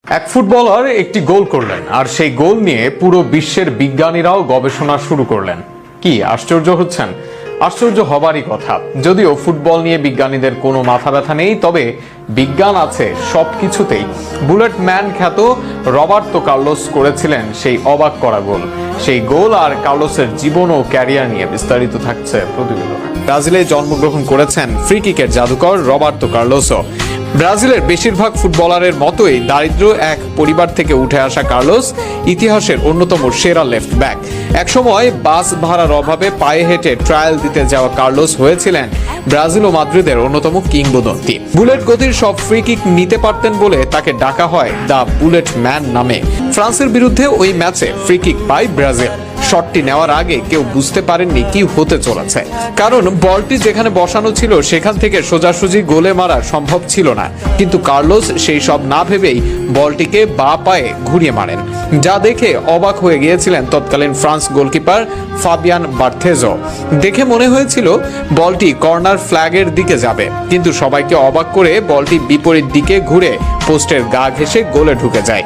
এক ফুটবলার একটি গোল করলেন আর সেই গোল নিয়ে পুরো বিশ্বের বিজ্ঞানীরাও গবেষণা শুরু করলেন। কি আশ্চর্য হচ্ছেন? আশ্চর্য হবারই কথা। যদিও ফুটবল নিয়ে বিজ্ঞানীদের কোনো মাথা ব্যথা নেই, তবে বিজ্ঞান আছে সবকিছুতেই। বুলেট ম্যান খ্যাত রবার্তো কার্লোস করেছিলেন সেই অবাক করা গোল। সেই গোল আর কার্লোসের জীবন ও ক্যারিয়ার নিয়ে বিস্তারিত থাকছে প্রতিবেদনে। ব্রাজিলে জন্মগ্রহণ করেছেন ফ্রি কিকের জাদুকর রবার্তো কার্লোসও। ব্রাজিলের বেশিরভাগ ফুটবলারের মতোই দারিদ্র এক পরিবার থেকে উঠে আসা কার্লোস ইতিহাসের অন্যতম সেরা লেফট ব্যাক। একসময় বাস ভাড়ার অভাবে পায়ে হেঁটে ট্রায়াল দিতে যাওয়া কার্লোস হয়েছিলেন ব্রাজিল ও মাদ্রিদের অন্যতম কিংবদন্তি। বুলেট গতির সব ফ্রি কিক নিতে পারতেন বলে তাকে ডাকা হয় দ্য বুলেট ম্যান নামে। ফ্রান্সের বিরুদ্ধে ওই ম্যাচে ফ্রি কিক পায় ব্রাজিল। শটটি নেওয়ার আগে কেউ বুঝতে পারেননি কি হতে চলেছে, কারণ বলটি যেখানে বসানো ছিল সেখান থেকে সোজাসুজি গোলে মারা সম্ভব ছিল না। কিন্তু কার্লোস সেই সব না ভেবেই বলটিকে বাঁ পায়ে ঘুরিয়ে মারেন, যা দেখে অবাক হয়ে গিয়েছিলেন তৎকালীন ফ্রান্স গোলকিপার ফাবিয়ান বার্থেজো। দেখে মনে হয়েছিল বলটি কর্নার ফ্ল্যাগের দিকে যাবে, কিন্তু সবাইকে অবাক করে বলটি বিপরীত দিকে ঘুরে পোস্টের গা ঘেঁষে গোলে ঢুকে যায়।